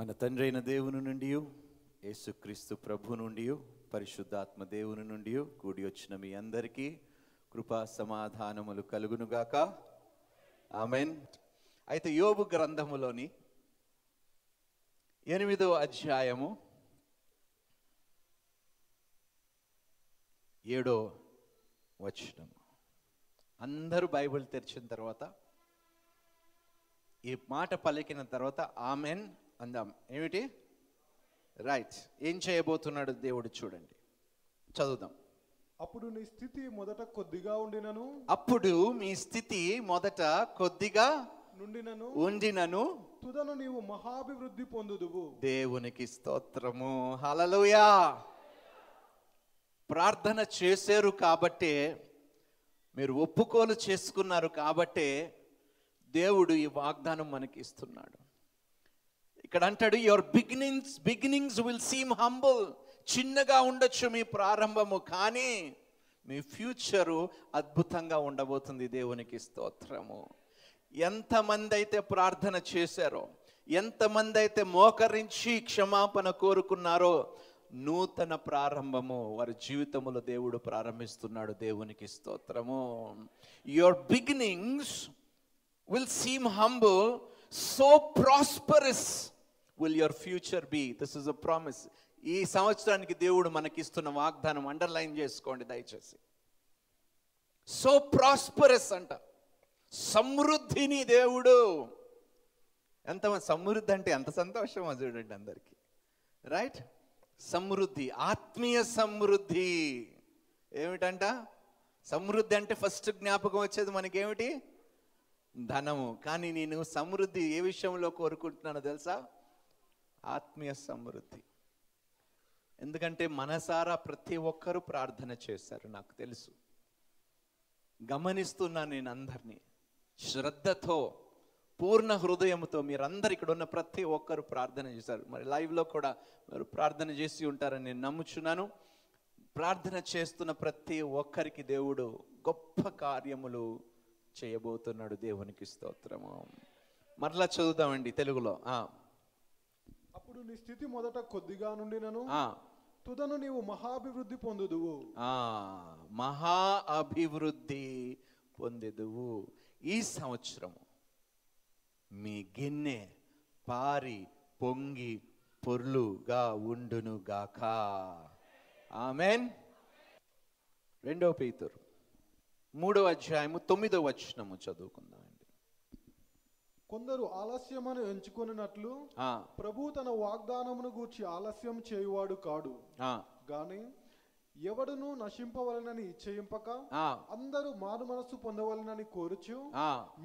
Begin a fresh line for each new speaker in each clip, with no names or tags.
మన తండ్రి అయిన దేవుని నుండి, యేసుక్రీస్తు ప్రభు నుండి, పరిశుద్ధాత్మ దేవుని నుండి కూడి వచ్చిన మీ అందరికీ కృపా సమాధానములు కలుగునుగాక. ఆమెన్. అయితే యోబు గ్రంథములోని 8వ అధ్యాయము 7వ వచనం. అందరూ బైబిల్ తెరిచిన తర్వాత ఈ మాట పలికిన తర్వాత ఆమెన్ అందాం. ఏమిటి? రైట్. ఏం చేయబోతున్నాడు దేవుడు చూడండి, చదువుదాం.
అప్పుడు నీ స్థితి మొదట కొద్దిగా ఉండినను,
అప్పుడు మీ స్థితి మొదట కొద్దిగా ఉండినను
తుదను నీవు మహాభివృద్ధి పొందుదువు.
దేవునికి స్తోత్రము. హల్లెలూయా. ప్రార్థన చేశారు కాబట్టే, మీరు ఒప్పుకోలు చేసుకున్నారు కాబట్టే దేవుడు ఈ వాగ్దానం మనకి ఇస్తున్నాడు. ఇక్కడ అంటాడు, your beginnings will seem humble. చిన్నగా ఉండొచ్చు మీ ప్రారంభము, కానీ మీ ఫ్యూచరు అద్భుతంగా ఉండబోతుంది. దేవునికి స్తోత్రము. ఎంతమంది అయితే ప్రార్థన చేశారో, ఎంతమంది అయితే మోకరించి క్షమాపణ కోరుకున్నారో, నూతన ప్రారంభము వారి జీవితంలో దేవుడు ప్రారంభిస్తున్నాడు. దేవునికి స్తోత్రము. Your beginnings will seem humble, so prosperous will your future be. This is a promise. ఈ సంవత్సరానికి దేవుడు మనకిస్తున్న వాగ్దానం అండర్లైన్ చేసుకోండి దయచేసి. సో ప్రాస్పరస్ అంట, సమృద్ధిని దేవుడు. ఎంతమంది సమృద్ధి అంటే ఎంత సంతోషమో చూడండి అందరికీ. రైట్? సమృద్ధి, ఆత్మీయ సమృద్ధి. ఏమిటంట సమృద్ధి అంటే? ఫస్ట్ జ్ఞాపకం వచ్చేది మనకేమిటి? ధనము. కానీ నేను సమృద్ధి ఏ విషయంలో కోరుకుంటున్నానో తెలుసా? ఆత్మీయ సమృద్ధి. ఎందుకంటే మనసారా ప్రతి ఒక్కరూ ప్రార్థన చేశారు, నాకు తెలుసు, గమనిస్తున్నాను నేను అందరినీ. శ్రద్ధతో, పూర్ణ హృదయంతో మీరందరు ఇక్కడ ఉన్న ప్రతి ఒక్కరు ప్రార్థన చేశారు. మరి లైవ్లో కూడా మీరు ప్రార్థన చేసి ఉంటారని నేను నమ్ముచున్నాను. ప్రార్థన చేస్తున్న ప్రతి ఒక్కరికి దేవుడు గొప్ప కార్యములు చేయబోతున్నాడు. దేవునికి స్తోత్రము. మరలా చదువుతామండి తెలుగులో.
అప్పుడు నీ స్థితి మొదట కొద్దిగా నుండినను తుదను నీవు మహాభివృద్ధి పొందుదువు.
మహా అభివృద్ధి పొందుదువు. ఈ సంవత్సరము మీ గిన్నె పారి పొంగి పొర్లుగా ఉండును గాక. ఆమెన్. 2 పేతురు 3వ అధ్యాయము 9వ వచనము చదువుకుందామండి.
కొందరు ఆలస్యమని ఎంచుకొనినట్లు ప్రభు తన వాగ్దానమును గూర్చి ఆలస్యం చేయువాడు కాడు గాని ఎవడును నశింపవలనని ఇచ్చయింపక అందరూ మారు మనస్సు పొందవలనని కోరుచు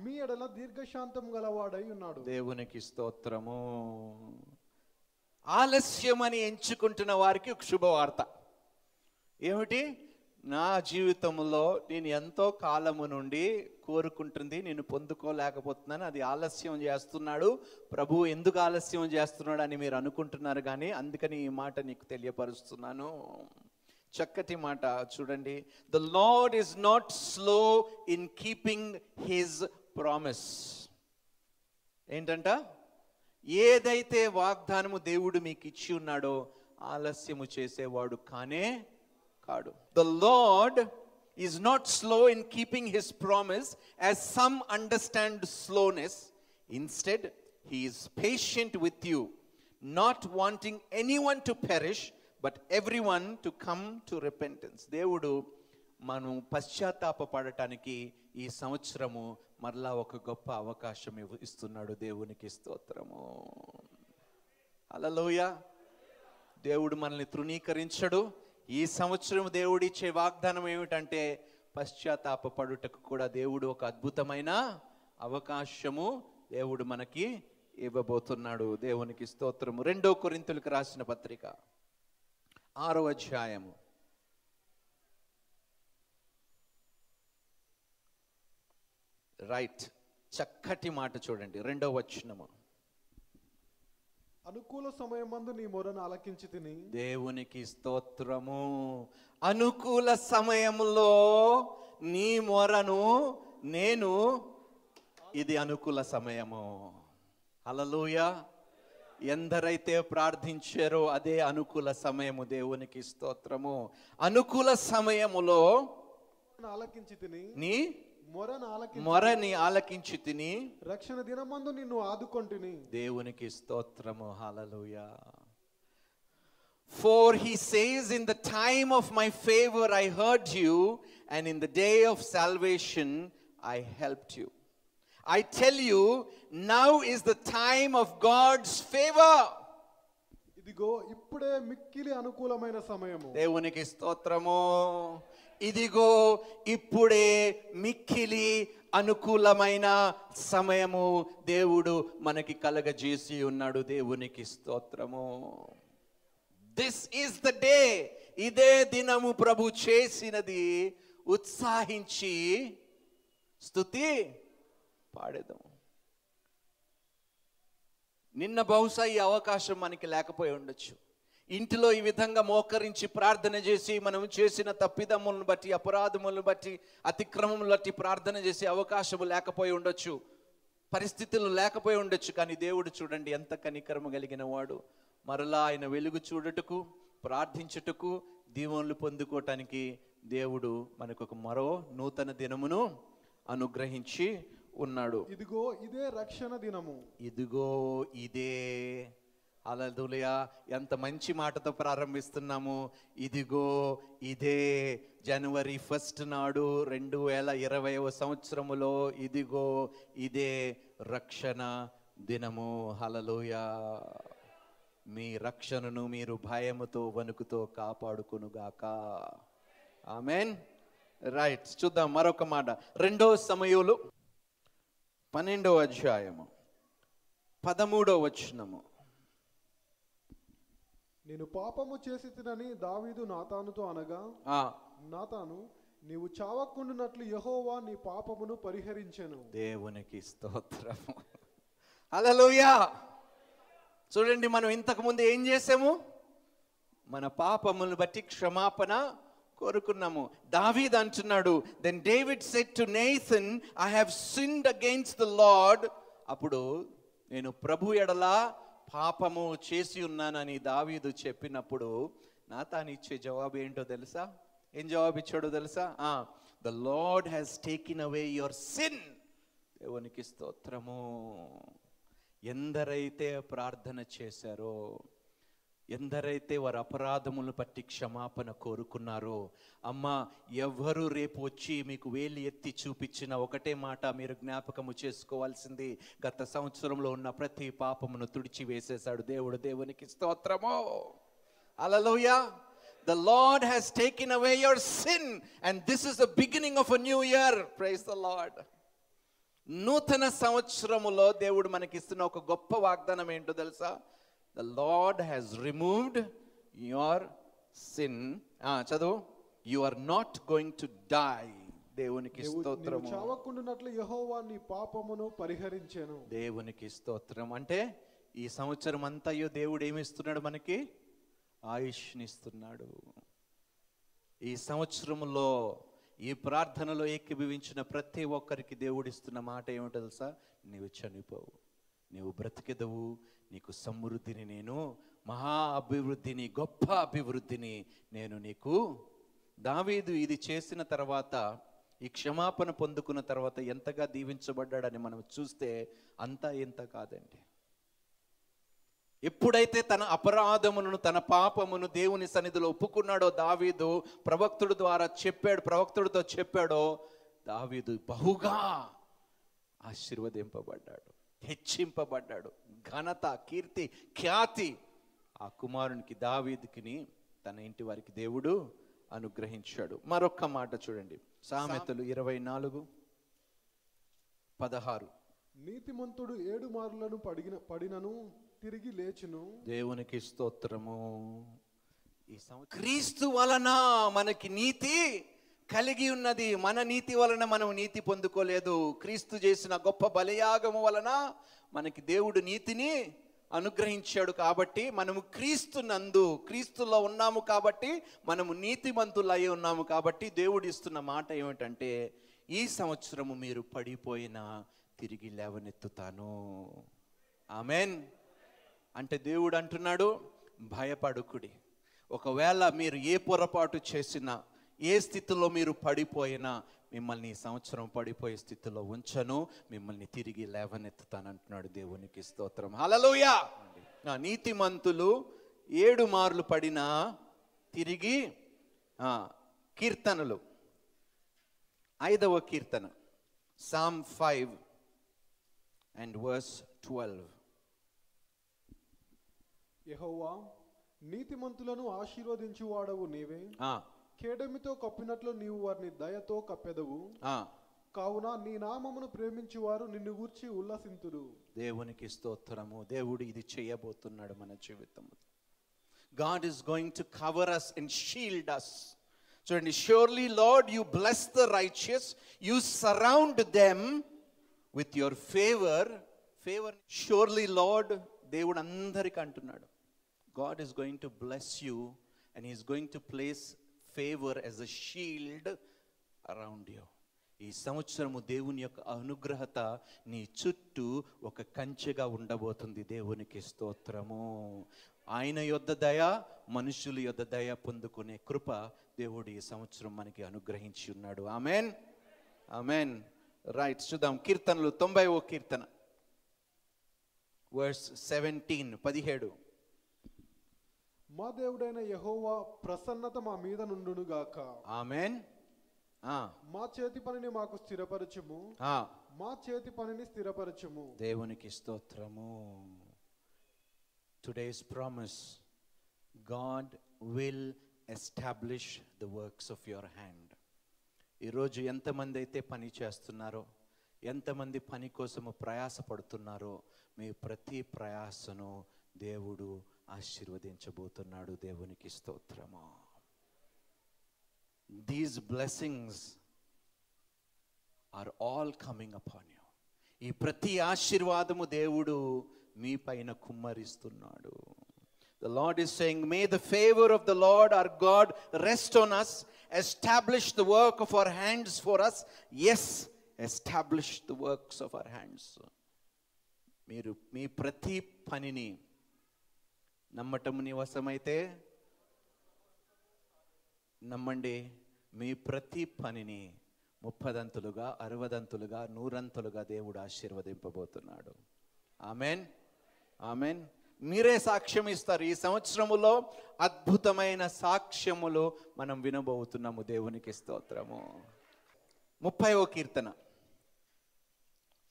మీ ఎడల దీర్ఘశాంతం గలవాడై ఉన్నాడు.
దేవునికి స్తోత్రము. ఆలస్యమని ఎంచుకుంటున్న వారికి ఒక శుభవార్త. ఏమిటి? నా జీవితంలో నేను ఎంతో కాలము నుండి కోరుకుంటుంది, నేను పొందుకోలేకపోతున్నాను, అది ఆలస్యం చేస్తున్నాడు. ప్రభు ఎందుకు ఆలస్యం చేస్తున్నాడు అని మీరు అనుకుంటున్నారు, కానీ అందుకని ఈ మాట నీకు తెలియపరుస్తున్నాను. చక్కటి మాట చూడండి. The lord is not slow in keeping his promise. ఏంటంట? ఏదైతే వాగ్దానము దేవుడు మీకు ఇచ్చి ఉన్నాడో ఆలస్యము చేసేవాడు కానే కాడు. The Lord is not slow in keeping his promise as some understand slowness. Instead, he is patient with you, not wanting anyone to perish, but everyone to come to repentance. దేవుడు మనం పశ్చాత్తాపపడటానికి ఈ సంవత్సరము మరలా ఒక గొప్ప అవకాశం ఇస్తున్నాడు. దేవునికి స్తోత్రము. హల్లెలూయా. దేవుడు మనల్ని తృణీకరించడు. ఈ సంవత్సరం దేవుడు ఇచ్చే వాగ్దానం ఏమిటంటే, పశ్చాత్తాపపడుటకు కూడా దేవుడు ఒక అద్భుతమైన అవకాశము దేవుడు మనకి ఇవ్వబోతున్నాడు. దేవునికి స్తోత్రము. 2 కొరింథీయులకు రాసిన పత్రిక 6వ అధ్యాయము 'రైట్' చక్కటి మాట చూడండి. 2వ వచనము.
అనుకూల సమయమందు నీ మొరను ఆలకించి తిని.
దేవునికి స్తోత్రము. అనుకూల సమయంలో నీ మొరను నేను, ఇది అనుకూల సమయము. హల్లెలూయా. ఎందరైతే ప్రార్థించారో అదే అనుకూల సమయము. దేవునికి స్తోత్రము. అనుకూల సమయములో నీ మొరని ఆలకించి తిని
రక్షణ దినమందు నిన్ను ఆదుకొంటిని.
దేవునికి స్తోత్రము. హల్లెలూయా. For he says, in the time of my favor I heard you, and in the day of salvation I helped you. I tell you, now is the time of God's favor.
ఇదిగో ఇప్పుడే మిక్కిలి అనుకూలమైన సమయము.
దేవునికి స్తోత్రము. ఇదిగో ఇప్పుడే మిక్కిలి అనుకూలమైన సమయము దేవుడు మనకి కలగజేసి ఉన్నాడు. దేవునికి స్తోత్రము. This is the day. ఇదే దినము ప్రభు చేసినది. ఉత్సాహించి స్తుతి పాడేదాం. నిన్న బహుశా ఈ అవకాశం మనకి లేకపోయి ఉండొచ్చు. ఇంటిలో ఈ విధంగా మోకరించి ప్రార్థన చేసి మనం చేసిన తప్పిదములను బట్టి, అపరాధములను బట్టి, అతిక్రమములను బట్టి ప్రార్థన చేసే అవకాశము లేకపోయి ఉండొచ్చు, పరిస్థితులు లేకపోయి ఉండొచ్చు. కానీ దేవుడు చూడండి ఎంత కనికరము కలిగిన వాడు. మరలా ఆయన వెలుగు చూడటకు, ప్రార్థించుటకు, దీవెనలు పొందుకోవటానికి దేవుడు మనకు ఒక మరో నూతన దినమును అనుగ్రహించి ఉన్నాడు.
ఇదిగో ఇదే రక్షణ దినము.
ఇదిగో ఇదే. హల్లెలూయా. ఎంత మంచి మాటతో ప్రారంభిస్తున్నాము. ఇదిగో ఇదే. జనవరి 1 నాడు 2020వ సంవత్సరములో ఇదిగో ఇదే రక్షణ దినము. హల్లెలూయా. మీ రక్షణను మీరు భయముతో వణుకుతో కాపాడుకొనుగాక. ఆమేన్. రైట్. చూద్దాం మరొక మాట. 2 సమూయేలు 12వ అధ్యాయము 13వ వచనము.
నేను పాపము చేసి తినని దావీదు నాతానుతో అనగా, నాతాను నీవు చావకుండునట్లు యెహోవా నీ పాపమును పరిహరించెను.
దేవునికి స్తోత్రము. హల్లెలూయా. చూడండి, మనం ఇంతకు ముందు ఏం చేసాము? మన పాపములను బట్టి క్షమాపణ కోరుకున్నాము. దావీదు అంటున్నాడు, then David said to Nathan, I have sinned against the Lord. అప్పుడు నేను ప్రభు ఎడల పాపము చేసి ఉన్నానని దావీదు చెప్పినప్పుడు నాతాను ఇచ్చే జవాబు ఏంటో తెలుసా? ఏం జవాబు ఇచ్చాడో తెలుసా? The lord has taken away your sin. దేవునికి స్తోత్రము. ఎందరైతే ప్రార్థన చేశారో, ఎందరైతే వారి అపరాధములను బట్టి క్షమాపణ కోరుకున్నారో, అమ్మ ఎవరు రేపు వచ్చి మీకు వేలి ఎత్తి చూపించిన ఒకటే మాట మీరు జ్ఞాపకము చేసుకోవాల్సింది, గత సంవత్సరంలో ఉన్న ప్రతి పాపమును తుడిచి వేసేశాడు దేవుడు. దేవునికి స్తోత్రము. హల్లెలూయా. The Lord has taken away your sin and this is the beginning of a new year. Praise the Lord. నూతన సంవత్సరములో దేవుడు మనకిస్తున్న ఒక గొప్ప వాగ్దానం ఏంటో తెలుసా? The Lord has removed your sin. చదువు. You are not going to die. దేవునికి స్తోత్రము.
చావకుండునట్లు యెహోవా నీ పాపమును పరిహరించెను.
దేవునికి స్తోత్రం. అంటే ఈ సంవత్సరం అంతయు దేవుడు ఏమిస్తున్నాడు? మనకి ఆయుష్నిస్తున్నాడు. ఈ సంవత్సరములో ఈ ప్రార్థనలో ఏకీభవించిన ప్రతి ఒక్కరికి దేవుడిస్తున్న మాట ఏమిటో తెలుసా? నీవు చనిపోవు, నీవు బ్రతికెదవు, నీకు సమృద్ధిని, నేను మహా అభివృద్ధిని, గొప్ప అభివృద్ధిని నేను నీకు. దావీదు ఇది చేసిన తర్వాత, ఈ క్షమాపణ పొందుకున్న తర్వాత ఎంతగా దీవించబడ్డాడని మనం చూస్తే అంతా ఇంత కాదండి. ఎప్పుడైతే తన అపరాధమును, తన పాపమును దేవుని సన్నిధిలో ఒప్పుకున్నాడో దావీదు, ప్రవక్తుడితో చెప్పాడో, దావీదు బహుగా ఆశీర్వదింపబడ్డాడు, హెచ్చింపబడ్డాడు. ఘనత, కీర్తి, ఖ్యాతి ఆ కుమారునికి దావీదుకిని తన ఇంటి వారికి దేవుడు అనుగ్రహించాడు. మరొక్క మాట చూడండి, సామెతలు 24:16.
నీతిమంతుడు 7 మారులను పడినను తిరిగి లేచును.
దేవునికి స్తోత్రము. ఈ క్రీస్తు వలన మనకి నీతి కలిగి ఉన్నది. మన నీతి వలన మనం నీతి పొందుకోలేదు. క్రీస్తు చేసిన గొప్ప బలియాగము వలన మనకి దేవుడు నీతిని అనుగ్రహించాడు. కాబట్టి మనము క్రీస్తులో ఉన్నాము. కాబట్టి మనము నీతిమంతులై ఉన్నాము. కాబట్టి దేవుడు ఇస్తున్న మాట ఏమిటంటే, ఈ సంవత్సరము మీరు పడిపోయినా తిరిగి లేవనెత్తుతాను. ఆమెన్. అంటే దేవుడు అంటున్నాడు, భయపడుకుడి. ఒకవేళ మీరు ఏ పొరపాటు చేసినా, ఏ స్థితిలో మీరు పడిపోయినా, మిమ్మల్ని ఈ సంవత్సరం పడిపోయే స్థితిలో ఉంచను, మిమ్మల్ని తిరిగి లేవనెత్తుతానంటున్నాడు. దేవునికి స్తోత్రం. హల్లెలూయా. నీతిమంతులు 7 మార్లు పడినా తిరిగి కీర్తనలు 5వ కీర్తన, Psalm 5 and verse 12.
యెహోవా, నీతిమంతులను ఆశీర్వదించువాడవు నీవే. కేడమితో కప్పినట్లు నీవు వారిని దయతో కప్పెదవు. కావున నీ నామమును ప్రేమించువారు నిన్ను గూర్చి ఉల్లసింతురు.
దేవునికి స్తోత్రము. దేవుడు ఇది చేయబోతున్నాడు మన జీవితంలో. God is going to cover us and shield us. చూడండి, surely Lord you bless the righteous, you surround them with your favor. Surely Lord, దేవుడు అందరికీ అంటున్నాడు, God is going to bless you and he is going to place favor as a shield around you. ఈ సంవత్సరము దేవుని యొక్క అనుగ్రహత నీ చుట్టూ ఒక కంచెగా ఉండబోతుంది. దేవునికి స్తోత్రము. ఆయన యొద్ద దయ, మనుషుల యొద్ద దయ పొందుకునే కృప దేవుడు ఈ సంవత్సరం మనకి అనుగ్రహించి ఉన్నాడు. Amen, amen. రైట్, చూద్దాం. కీర్తనలు 90వ కీర్తన, వర్స్ 17.
మా దేవుడైన యెహోవా ప్రసన్నత మా మీద నుండును గాక.
ఆమెన్.
మా చేతి పనిని మాకు స్థిరపరచుము. మా చేతి పనిని స్థిరపరచుము.
దేవునికి స్తోత్రము. Today's promise, God will establish the works of your hand. ఈరోజు ఎంతమంది అయితే పని చేస్తున్నారో, ఎంతమంది పని కోసము ప్రయాసపడుతున్నారో, మీ ప్రతి ప్రయాసను దేవుడు ఆశీర్వదించబోతున్నాడు. దేవునికి స్తోత్రము. These blessings are all coming upon you. ఈ ప్రతి ఆశీర్వాదము దేవుడు మీ పైన కుమ్మరిస్తున్నాడు. The Lord is saying, may the favor of the Lord our God rest on us, establish the work of our hands for us. Yes, establish the works of our hands. మీరు మీ ప్రతి పనిని నమ్మటము నీ వశమైతే నమ్మండి, మీ ప్రతి పనిని 30 60 100 దేవుడు ఆశీర్వదింపబోతున్నాడు. Amen, amen. మీరే సాక్ష్యం ఇస్తారు. ఈ సంవత్సరములో అద్భుతమైన సాక్ష్యములు మనం వినబోతున్నాము. దేవునికి స్తోత్రము. 30వ కీర్తన.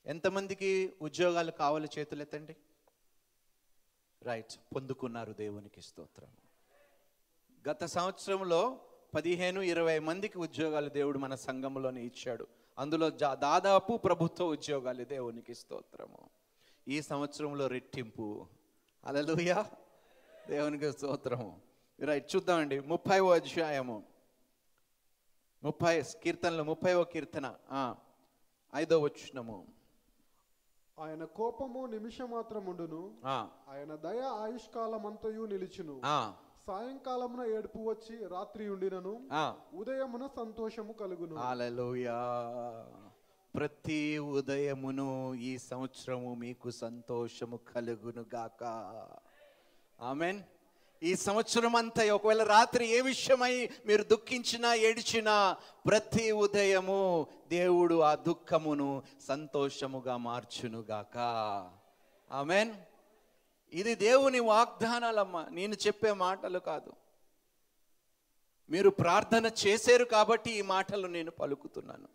ఎంతమందికి ఉద్యోగాలు కావాలి? చేతులెత్తండి. రైట్, పొందుకున్నారు. దేవునికి స్తోత్రము. గత సంవత్సరంలో 15-20 మందికి ఉద్యోగాలు దేవుడు మన సంఘంలోనే ఇచ్చాడు. అందులో దాదాపు ప్రభుత్వ ఉద్యోగాలు. దేవునికి స్తోత్రము. ఈ సంవత్సరంలో రెట్టింపు. హల్లెలూయా. దేవునికి స్తోత్రము. రైట్, చూద్దామండి. 30వ అధ్యాయము, 30 కీర్తనలు, 30వ కీర్తన 5వ వచనము.
ఆయన కోపము నిమిషమాత్రముండును, ఆయన దయ ఆయుష్కాలమంతయు నిలిచును. సాయంకాలమున ఏడుపు వచ్చి రాత్రి ఉండినను, ఉదయమున సంతోషము కలుగును.
హల్లెలూయా. ప్రతి ఉదయమును ఈ సంవత్సరము మీకు సంతోషము కలుగును గాక. ఆమెన్. ఈ సంవత్సరం అంతా ఒకవేళ రాత్రి ఏ విషయమై మీరు దుఃఖించినా ఏడిచినా, ప్రతి ఉదయము దేవుడు ఆ దుఃఖమును సంతోషముగా మార్చును గాక. ఆమెన్. ఇది దేవుని వాగ్దానాలమ్మా, నేను చెప్పే మాటలు కాదు. మీరు ప్రార్థన చేశారు కాబట్టి ఈ మాటలు నేను పలుకుతున్నాను.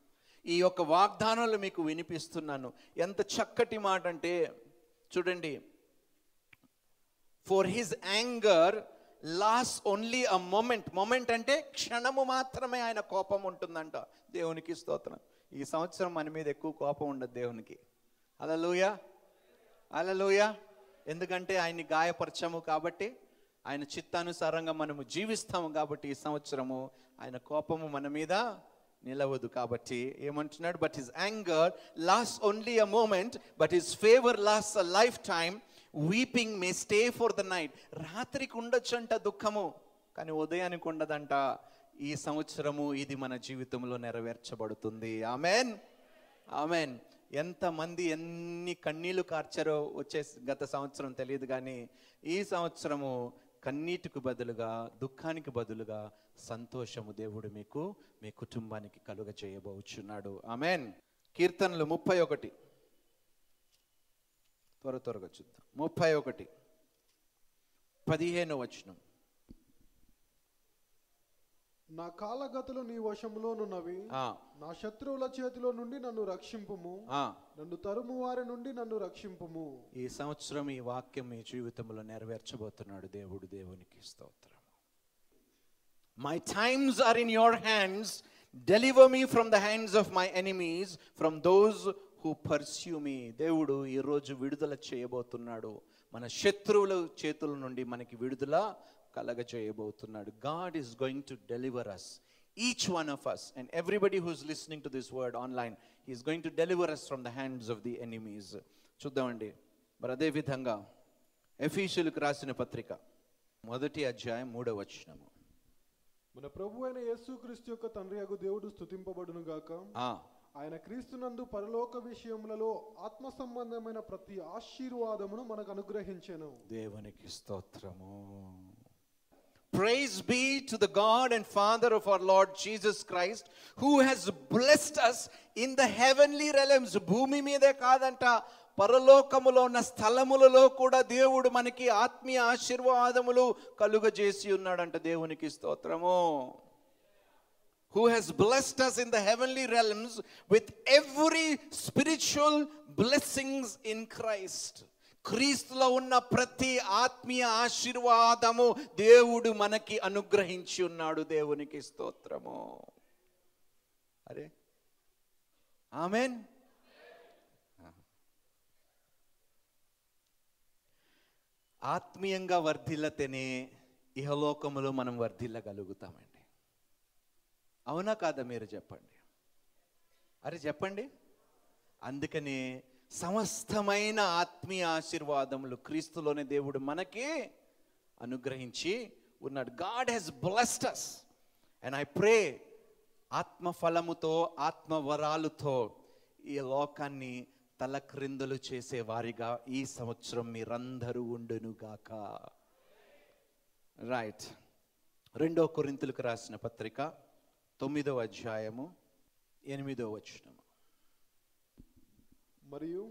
ఈ యొక్క వాగ్దానాలు మీకు వినిపిస్తున్నాను. ఎంత చక్కటి మాట అంటే చూడండి. For his anger lasts only a moment అంటే క్షణము మాత్రమే ఆయన కోపం ఉంటుందంట. దేవునికి స్తోత్రం. ఈ సంవత్సరం మన మీద ఎక్కువ కోపం ఉండదు దేవునికి. హల్లెలూయా, హల్లెలూయా. ఎందుకంటే ఆయన్ని గాయపరచము కాబట్టి, ఆయన చిత్తానుసారంగా మనము జీవిస్తాము కాబట్టి ఈ సంవత్సరము ఆయన కోపము మన మీద నిలవదు. కాబట్టి ఏమంటున్నాడు? But his anger lasts only a moment, but his favour lasts a lifetime. Weeping may stay for the night. రాత్రికి ఉండొచ్చంట దుఃఖము, కానీ ఉదయానికి ఉండదంట. ఈ సంవత్సరము ఇది మన జీవితంలో నెరవేర్చబడుతుంది. Amen, amen. ఎంతమంది ఎన్ని కన్నీళ్లు కార్చారో వచ్చే గత సంవత్సరం తెలియదు, కానీ ఈ సంవత్సరము కన్నీటికి బదులుగా, దుఃఖానికి బదులుగా సంతోషము దేవుడు మీకు, మీ కుటుంబానికి కలుగ చేయబోచున్నాడు. ఆమెన్. కీర్తనలు 31, త్వరగా చూద్దాం. 31, 15వ వచనం.
నా కాలగతులు నీ వశంలోనున్నవి, నా శత్రువుల చేతిలో నుండి నన్ను రక్షింపుము, నన్ను తరుము వారి నుండి నన్ను రక్షింపుము.
ఈ సంవత్సరం ఈ వాక్యం మీ జీవితంలో నెరవేర్చబోతున్నాడు దేవుడు. దేవునికి స్తోత్రం. My times are in your hands, deliver me from the hands of my enemies, from those who pursue me. దేవుడు ఈరోజు విడుదల చేయబోతున్నాడు. మన శత్రువుల చేతుల నుండి మనకి విడుదల కలగ చేయబోతున్నాడు. God is going to deliver us, each one of us, and everybody who is listening to this word online. He is going to deliver us from the hands of the enemies. చూద్దామండి. మరి అదే విధంగా ఎఫీషియులకు రాసిన పత్రిక 1వ అధ్యాయం 3వ వచనము.
మన ప్రభు అయిన యేసుక్రీస్తు యొక్క తండ్రియగు దేవుడు స్తుతింపబడును గాక. ఆయన క్రీస్తునందు పరలోక విషయములలో ఆత్మ సంబంధమైన ప్రతి ఆశీర్వాదమును మనకు అనుగ్రహించెను.
దేవునికి స్తోత్రము. Praise be to the God and Father of our Lord Jesus Christ, who has blessed us in the heavenly realms. భూమి మీదే కాదంట, పరలోకములో ఉన్న స్థలములలో కూడా దేవుడు మనకి ఆత్మీయ ఆశీర్వాదములు కలుగజేసి ఉన్నాడంట. దేవునికి స్తోత్రము. Who has blessed us in the heavenly realms with every spiritual blessings in Christ. క్రీస్తులో ఉన్న ప్రతి ఆత్మీయ ఆశీర్వాదము దేవుడు మనకి అనుగ్రహించి ఉన్నాడు. దేవునికి స్తోత్రము. అరే ఆమేన్. ఆత్మీయంగా వర్ధిల్లతేనే ఇహలోకములో మనం వర్ధిల్లగలుగుతామండి. అవునా కాదా? మీరు చెప్పండి. అరే చెప్పండి. అందుకనే సమస్తమైన ఆత్మీయ ఆశీర్వాదములు క్రీస్తులోనే దేవుడు మనకి అనుగ్రహించి ఉన్నాడు. God has blessed us, and I pray ఆత్మ ఫలముతో, ఆత్మ వరాలతో ఈ లోకాన్ని తలక్రిందులు చేసే వారిగా ఈ సంవత్సరం మీరందరూ ఉండునుగాక. రైట్. 2వ కొరింథీయులకు రాసిన పత్రిక 9వ అధ్యాయము 8వ వచనం.
మరియు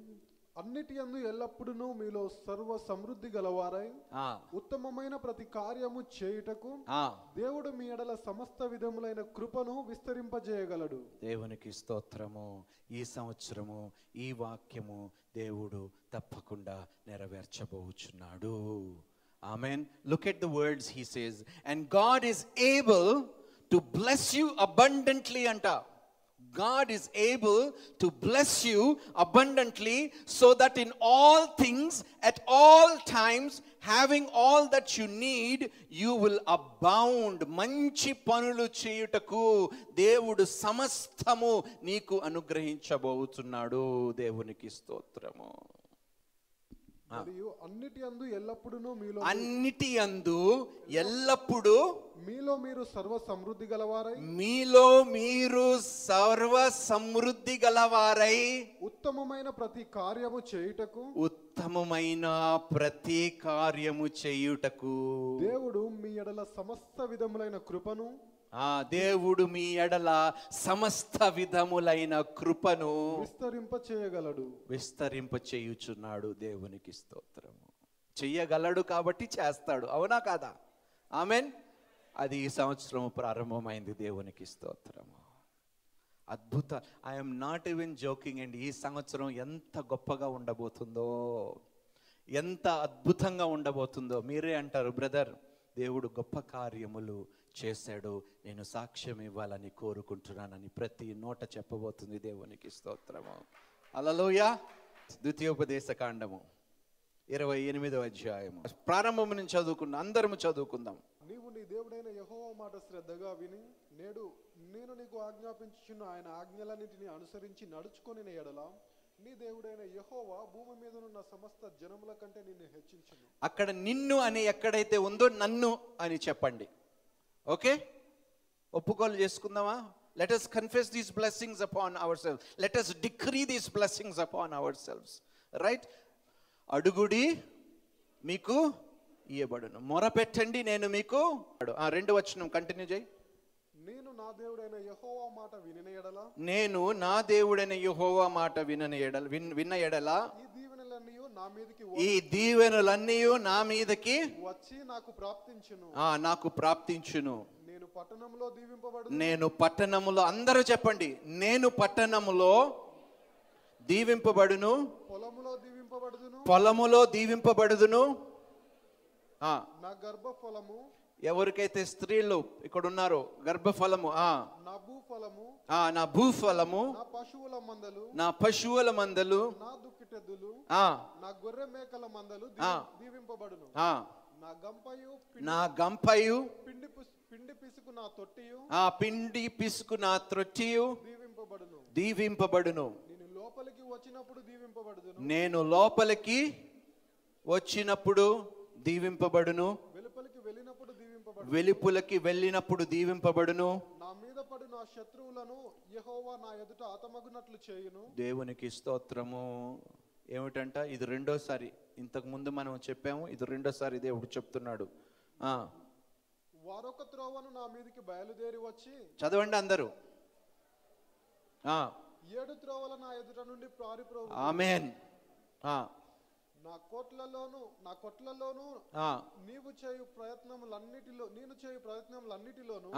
అన్నిటి యందు ఎల్లప్పుడూ మీలో సర్వ సమృద్ధి గలవారై ఉత్తమమైన ప్రతి కార్యము చేయుటకు దేవుడు మీ ఎడల సమస్త విధములైన కృపను విస్తరింపజేయగలడు.
దేవునికి స్తోత్రము. ఈ సంవత్సరము ఈ వాక్యము దేవుడు తప్పకుండా నెరవేర్చబోచున్నాడు. ఆమేన్. Look at the words he says, and God is able to bless you abundantly anta. God is able to bless you abundantly, so that in all things, at all times, having all that you need, you will abound. మంచి పనులు చేయుటకు దేవుడు సమస్తము నీకు అనుగ్రహించబోతున్నాడు. దేవునికి స్తోత్రము.
మరియు అన్నిటి యందు ఎల్లప్పుడూ
అన్నిటి యందు ఎల్లప్పుడు
మీలో మీరు సర్వ సమృద్ధి గలవారై,
మీలో మీరు సర్వ సమృద్ధి గలవారై
ఉత్తమమైన ప్రతి కార్యము చేయుటకు,
ఉత్తమమైన ప్రతి కార్యము చేయుటకు
దేవుడు మీ ఎడల సమస్త విధములైన కృపను,
దేవుడు మీ ఎడల సమస్త విధములైన కృపను విస్తరింప చేయుచున్నాడు. దేవునికి స్తోత్రము. చెయ్యగలడు కాబట్టి చేస్తాడు. అవునా కాదా? ఆమెన్. అది ఈ సంవత్సరం ప్రారంభమైంది. దేవునికి స్తోత్రము. అద్భుత. ఐఎమ్ నాట్ ఈవెన్ జోకింగ్ అండి. ఈ సంవత్సరం ఎంత గొప్పగా ఉండబోతుందో, ఎంత అద్భుతంగా ఉండబోతుందో. మీరే అంటారు, బ్రదర్ దేవుడు గొప్ప కార్యములు చేశాడు, నేను సాక్ష్యం ఇవ్వాలని కోరుకుంటున్నానని ప్రతి నోట చెప్పబోతుంది. దేవునికి స్తోత్రము. హల్లెలూయా. ద్వితీయోపదేశ కాండము 28వ అధ్యాయము ప్రారంభం నుంచి చదువుకుందాం. అందరము చదువుకుందాం.
నీవు నీ దేవుడైన యెహోవా మాట శ్రద్ధగా విని నేడు నేను నీకు ఆజ్ఞాపించుచున్న ఆయన ఆజ్ఞలన్నిటిని అనుసరించి నడుచుకొనిన ఎడల నీ దేవుడైన యెహోవా భూమి మీద ఉన్న సమస్త జనముల కంటే నిన్ను హెచ్చించును.
అక్కడ నిన్ను అని ఎక్కడైతే ఉందో నన్ను అని చెప్పండి. ఓకే, ఒప్పుకోలు చేసుకుందామా? let us confess these blessings upon ourselves. Let us decree these blessings upon ourselves. Right? అడుగుడి మీకు ఇయ్యబడును, మొరపెట్టండి నేను మీకు. 2వ వచనం కంటిన్యూ చేయి.
నేను నా దేవుడైన యెహోవా మాట వినిన ఎడల,
నేను నా దేవుడైన యెహోవా మాట విన్న ఎడల
ఈ దీవెనలన్నీ నా మీదకి
వచ్చి
నాకు ప్రాప్తించును.
నాకు ప్రాప్తించును.
నేను పట్టణంలో దీవింపబడు,
నేను పట్టణములో, అందరూ చెప్పండి, నేను పట్టణములో దీవింపబడును,
పొలములో దీవింపబడుదును,
పొలములో దీవింపబడుదును.
నా గర్భఫలము,
ఎవరికైతే స్త్రీలు ఇక్కడ ఉన్నారో గర్భఫలము,
నా భూఫలము,
నా భూఫలము,
నా పశువుల మందలు,
నా పశువుల మందలు,
నా దుక్కిటెద్దులు,
నా
గొర్రె మేకల మందలు దీవింపబడును.
నా గంపయు
పిండి పిసుకు నా తొట్టియు,
పిండి పిసుకు నా త్రొట్టియు దీవింపబడును.
నేను లోపలికి వచ్చినప్పుడు దీవింపబడును,
నేను లోపలికి వచ్చినప్పుడు దీవింపబడును, వెలుపలికి వెళ్ళినప్పుడు దీవింపబడును.
నా మీద పడి నా శత్రువులను యెహోవా నా ఎదుట హతమగునట్లు చేయును.
దేవునికి స్తోత్రము. ఏమిటంట? ఇది రెండోసారి. ఇంతకు ముందు మనం చెప్పాము, ఇది రెండోసారి దేవుడు చెప్తున్నాడు.
వారొక త్రోవను నా మీదకి బయలుదేరి వచ్చి,
చదవండి అందరూ.
7 త్రోవల నా ఎదుట నుండి పారిపోవు.
ఆమేన్.
నా కొట్లలోను నేను చేయు ప్రయత్నములన్నిటిలోను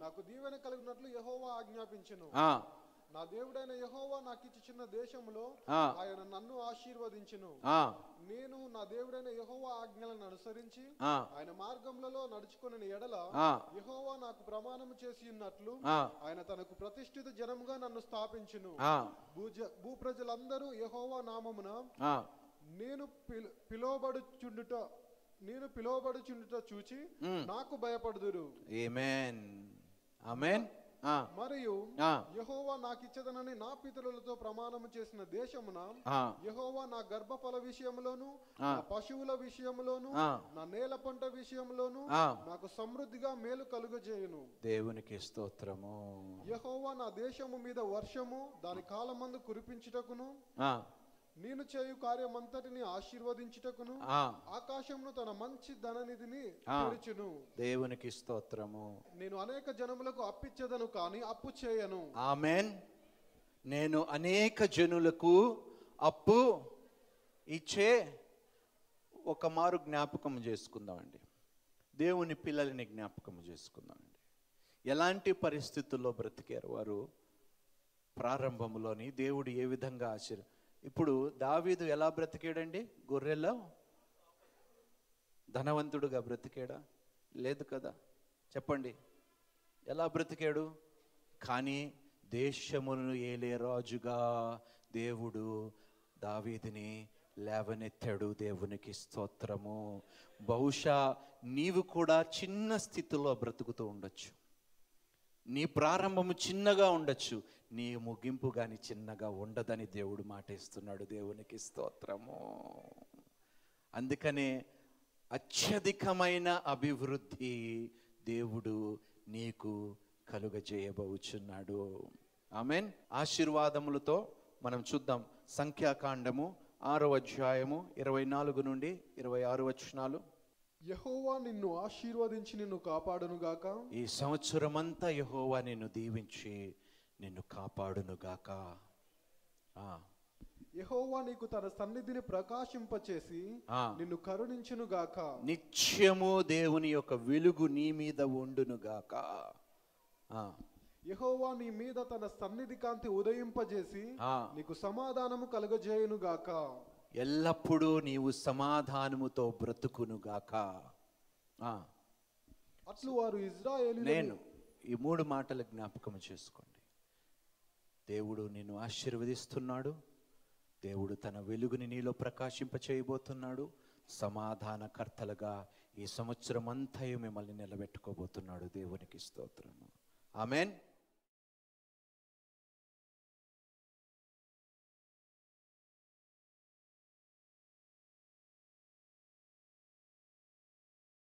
నాకు దీవెన కలిగినట్లు యెహోవా ఆజ్ఞాపించును. నా దేవుడైన యెహోవా నాకు ఇచ్చిన దేశములో ఆయన నన్ను ఆశీర్వదించును. నేను నా దేవుడైన యెహోవా ఆజ్ఞలను అనుసరించి ఆయన మార్గములలో నడుచుకుని ఎడల యెహోవా నాకు ప్రమాణము చేసి ఉన్నట్లు ఆయన తనకు ప్రతిష్ఠిత జనముగా నన్ను స్థాపించును. భూప్రజలందరూ యెహోవా నామమున నేను పిలువబడుచుండుట చూచి నాకు భయపడుదురు.
ఆమేన్. ఆమేన్.
మరియు యెహోవా నాకిచ్చదనని నా పితరులతో ప్రమాణము చేసిన దేశమున యెహోవా నా గర్భఫల విషయములోను, నా పశువుల విషయములోను, నా నేల పంట విషయములోను నాకు సమృద్ధిగా మేలు కలుగజేయును.
దేవునికి స్తోత్రము.
యెహోవా నా దేశము మీద వర్షము దాని కాలమందు కురిపించుటకును, నేను చేయు కార్యమంతటిని ఆశీర్వదించుటకును ఆకాశమును తన మంచి ధననిధిని తెరుచును.
దేవునికి స్తోత్రము.
నేను అనేక జనములకు అప్పిచ్చేదను కానీ అప్పు చేయను.
ఆమేన్. నేను అనేక జనులకు అప్పు ఇచ్చే. ఒక మారు జ్ఞాపకం చేసుకుందామండి, దేవుని పిల్లల్ని జ్ఞాపకం చేసుకుందామండి. ఎలాంటి పరిస్థితుల్లో బ్రతికారు వారు ప్రారంభంలోని. దేవుడు ఏ విధంగా ఇప్పుడు దావీదు ఎలా బ్రతికాడండి? గొర్రెల్లో ధనవంతుడుగా బ్రతికాడా? లేదు కదా. చెప్పండి, ఎలా బ్రతికాడు? కానీ దేశమును ఏలే రాజుగా దేవుడు దావీదుని లేవనెత్తాడు. దేవునికి స్తోత్రము. బహుశా నీవు కూడా చిన్న స్థితిలో బ్రతుకుతూ ఉండొచ్చు. నీ ప్రారంభము చిన్నగా ఉండొచ్చు, నీ ముగింపు కానీ చిన్నగా ఉండదని దేవుడు మాట ఇస్తున్నాడు. దేవునికి స్తోత్రము. అందుకనే అత్యధికమైన అభివృద్ధి దేవుడు నీకు కలుగజేయబోచున్నాడు. ఆమేన్. ఆశీర్వాదములతో మనం చూద్దాం. సంఖ్యాకాండము 6వ అధ్యాయము 24 నుండి 26 వచనాలు.
యెహోవా నిన్ను ఆశీర్వదించి నిన్ను కాపాడును గాక.
ఈ సంవత్సరమంతా యెహోవా నిన్ను దీవించి నిన్ను కాపాడును గాక.
యెహోవా నీకు తన సన్నిధిని ప్రకాశింపచేసి నిన్ను కరుణించును గాక.
నిత్యము దేవుని యొక్క వెలుగు నీ మీద ఉండును గాక.
యెహోవా నీ మీద తన సన్నిధి కాంతి ఉదయింపజేసి నీకు సమాధానము కలుగజేయును గాక.
ఎల్లప్పుడూ నీవు సమాధానముతో బ్రతుకునుగాక.
అట్లు వారు ఇశ్రాయేలీయులను.
నేను ఈ 3 మాటలు జ్ఞాపకం చేసుకోండి. దేవుడు నిన్ను ఆశీర్వదిస్తున్నాడు. దేవుడు తన వెలుగుని నీలో ప్రకాశింప చేయబోతున్నాడు. సమాధానకర్తలుగా ఈ సంవత్సరం అంతా మిమ్మల్ని నిలబెట్టుకోబోతున్నాడు. దేవునికి స్తోత్రము. ఆమేన్.